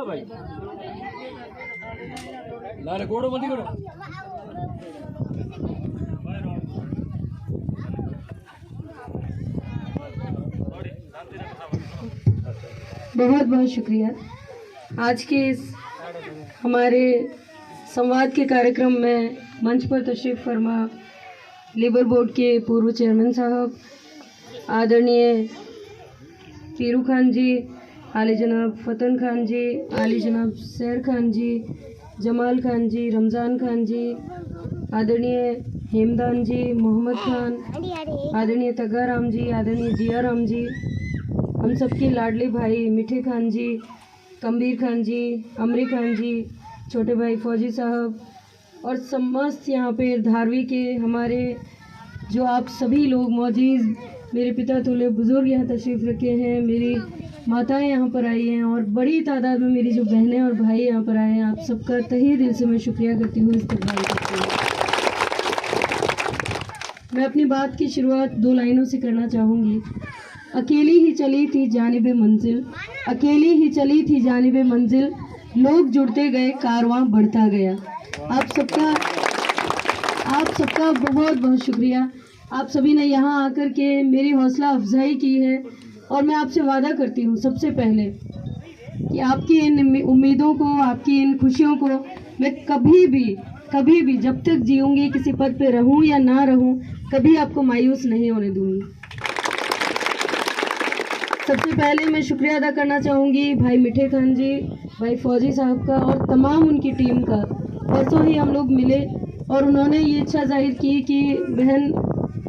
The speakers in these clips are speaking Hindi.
भाई लारे कोड़ो मत करो। बहुत बहुत शुक्रिया। आज के इस हमारे संवाद के कार्यक्रम में मंच पर तशरीफ़ फरमा लेबर बोर्ड के पूर्व चेयरमैन साहब, आदरणीय पीरू खान जी, आली जनाब फतन खान जी, आली जनाब सैर खान जी, जमाल खान जी, रमज़ान खान जी, आदरणीय हेमदान जी, मोहम्मद खान, आदरणीय तगाराम जी, आदरणीय जियाराम जी, हम सबके लाडले भाई मिठे खान जी, कमबीर खान जी, अमरी खान जी, छोटे भाई फौजी साहब और समस्त यहाँ पे धारवी के हमारे जो आप सभी लोग मौजूद, मेरे पिता तुल्य बुज़ुर्ग यहाँ तशरीफ़ रखे हैं, मेरी माताएं यहाँ पर आई हैं और बड़ी तादाद में मेरी जो बहनें और भाई यहाँ पर आए हैं। आप सबका तहे दिल से मैं शुक्रिया करती हूँ इस्तकबाल करती हूँ। मैं अपनी बात की शुरुआत 2 लाइनों से करना चाहूँगी। अकेली ही चली थी जानिबे मंजिल, अकेली ही चली थी जानिबे मंजिल, लोग जुड़ते गए कारवां बढ़ता गया। आप सबका बहुत बहुत शुक्रिया। आप सभी ने यहाँ आकर के मेरी हौसला अफजाई की है और मैं आपसे वादा करती हूँ सबसे पहले कि आपकी इन उम्मीदों को, आपकी इन खुशियों को मैं कभी भी जब तक जीऊँगी, किसी पद पे रहूँ या ना रहूँ, कभी आपको मायूस नहीं होने दूँगी। सबसे पहले मैं शुक्रिया अदा करना चाहूँगी भाई मिठे खान जी, भाई फौजी साहब का और तमाम उनकी टीम का। परसों ही हम लोग मिले और उन्होंने ये इच्छा जाहिर की कि बहन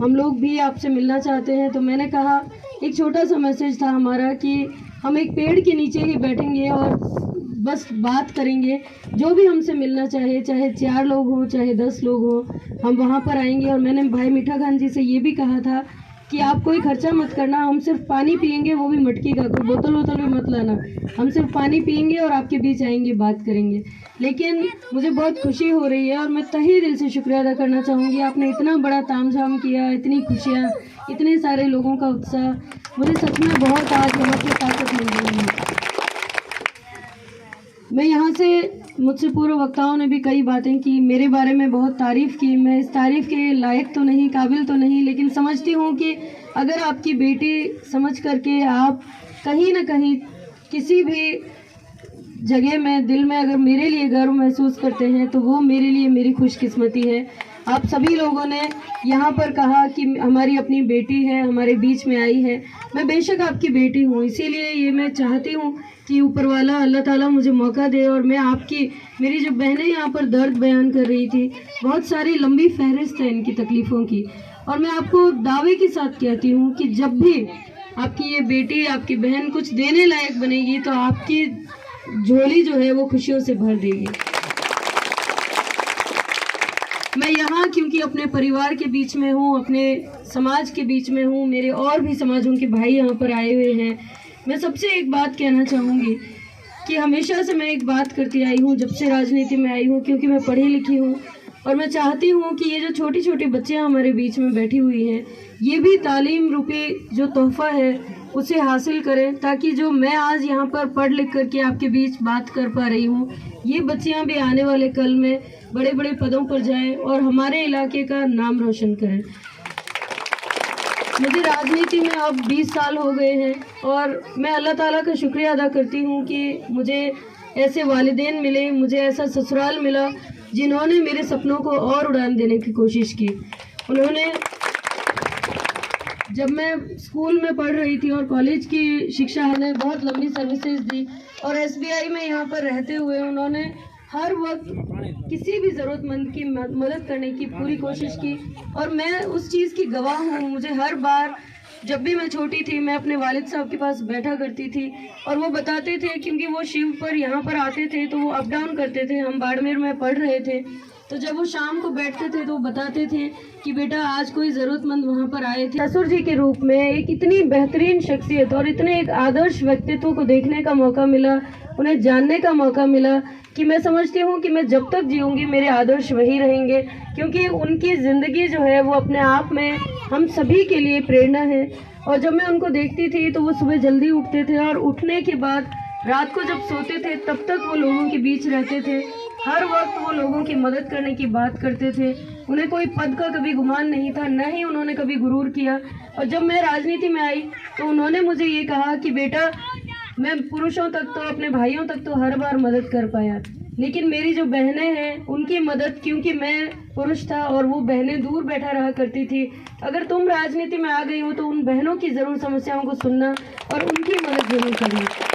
हम लोग भी आपसे मिलना चाहते हैं। तो मैंने कहा, एक छोटा सा मैसेज था हमारा कि हम एक पेड़ के नीचे ही बैठेंगे और बस बात करेंगे। जो भी हमसे मिलना चाहे, चाहे 4 लोग हों, चाहे 10 लोग हों, हम वहाँ पर आएंगे। और मैंने भाई मीठा खान जी से ये भी कहा था कि आप कोई खर्चा मत करना, हम सिर्फ पानी पियेंगे, वो भी मटकी का, कोई बोतल वोतल भी मत लाना। हम सिर्फ पानी पियेंगे और आपके बीच आएंगे, बात करेंगे। लेकिन मुझे बहुत खुशी हो रही है और मैं तहे दिल से शुक्रिया अदा करना चाहूँगी। आपने इतना बड़ा तामझाम किया, इतनी खुशियाँ, इतने सारे लोगों का उत्साह, मुझे सच में बहुत आज यहाँ से ताकत मिल रही है। मैं यहाँ से, मुझसे पूर्व वक्ताओं ने भी कई बातें की, मेरे बारे में बहुत तारीफ़ की। मैं इस तारीफ़ के लायक तो नहीं, काबिल तो नहीं, लेकिन समझती हूँ कि अगर आपकी बेटी समझ करके आप कहीं ना कहीं किसी भी जगह में, दिल में अगर मेरे लिए गर्व महसूस करते हैं तो वो मेरे लिए मेरी खुशकिस्मती है। आप सभी लोगों ने यहाँ पर कहा कि हमारी अपनी बेटी है, हमारे बीच में आई है। मैं बेशक आपकी बेटी हूँ, इसीलिए ये मैं चाहती हूँ कि ऊपर वाला अल्लाह ताला मुझे मौका दे। और मैं आपकी, मेरी जो बहनें यहाँ पर दर्द बयान कर रही थी, बहुत सारी लंबी फहरिस्त है इनकी तकलीफ़ों की, और मैं आपको दावे के साथ कहती हूँ कि जब भी आपकी ये बेटी, आपकी बहन कुछ देने लायक बनेगी तो आपकी झोली जो है वो खुशियों से भर देगी। मैं यहाँ क्योंकि अपने परिवार के बीच में हूँ, अपने समाज के बीच में हूँ, मेरे और भी समाजों के भाई यहाँ पर आए हुए हैं। मैं सबसे एक बात कहना चाहूँगी कि हमेशा से मैं एक बात करती आई हूँ, जब से राजनीति में आई हूँ, क्योंकि मैं पढ़ी लिखी हूँ और मैं चाहती हूँ कि ये जो छोटी छोटी बच्चियाँ हमारे बीच में बैठी हुई हैं, ये भी तालीम रूपी जो तोहफ़ा है उसे हासिल करें, ताकि जो मैं आज यहाँ पर पढ़ लिख करके आपके बीच बात कर पा रही हूँ, ये बच्चियाँ भी आने वाले कल में बड़े बड़े पदों पर जाएं और हमारे इलाके का नाम रोशन करें। मुझे राजनीति में अब 20 साल हो गए हैं और मैं अल्लाह ताला का शुक्रिया अदा करती हूँ कि मुझे ऐसे वालिदैन मिले, मुझे ऐसा ससुराल मिला जिन्होंने मेरे सपनों को और उड़ान देने की कोशिश की। उन्होंने, जब मैं स्कूल में पढ़ रही थी और कॉलेज की शिक्षा हमें बहुत लंबी सर्विसेज दी और SBI में यहाँ पर रहते हुए उन्होंने हर वक्त किसी भी ज़रूरतमंद की मदद करने की पूरी कोशिश की और मैं उस चीज़ की गवाह हूँ। मुझे हर बार, जब भी मैं छोटी थी, मैं अपने वालिद साहब के पास बैठा करती थी और वो बताते थे, क्योंकि वो शिव पर यहाँ पर आते थे तो वो अप डाउन करते थे, हम बाड़मेर में पढ़ रहे थे, तो जब वो शाम को बैठते थे तो वो बताते थे कि बेटा आज कोई ज़रूरतमंद वहाँ पर आए थे। ससुर जी के रूप में एक इतनी बेहतरीन शख्सियत और इतने एक आदर्श व्यक्तित्व को देखने का मौका मिला, उन्हें जानने का मौका मिला कि मैं समझती हूँ कि मैं जब तक जीऊँगी मेरे आदर्श वही रहेंगे, क्योंकि उनकी ज़िंदगी जो है वो अपने आप में हम सभी के लिए प्रेरणा है। और जब मैं उनको देखती थी तो वो सुबह जल्दी उठते थे और उठने के बाद रात को जब सोते थे तब तक वो लोगों के बीच रहते थे। हर वक्त वो लोगों की मदद करने की बात करते थे। उन्हें कोई पद का कभी गुमान नहीं था, न ही उन्होंने कभी गुरूर किया। और जब मैं राजनीति में आई तो उन्होंने मुझे ये कहा कि बेटा, मैं पुरुषों तक तो, अपने भाइयों तक तो हर बार मदद कर पाया, लेकिन मेरी जो बहनें हैं उनकी मदद, क्योंकि मैं पुरुष था और वो बहनें दूर बैठा रहा करती थी, अगर तुम राजनीति में आ गई हो तो उन बहनों की ज़रूर समस्याओं को सुनना और उनकी मदद जरूर करना।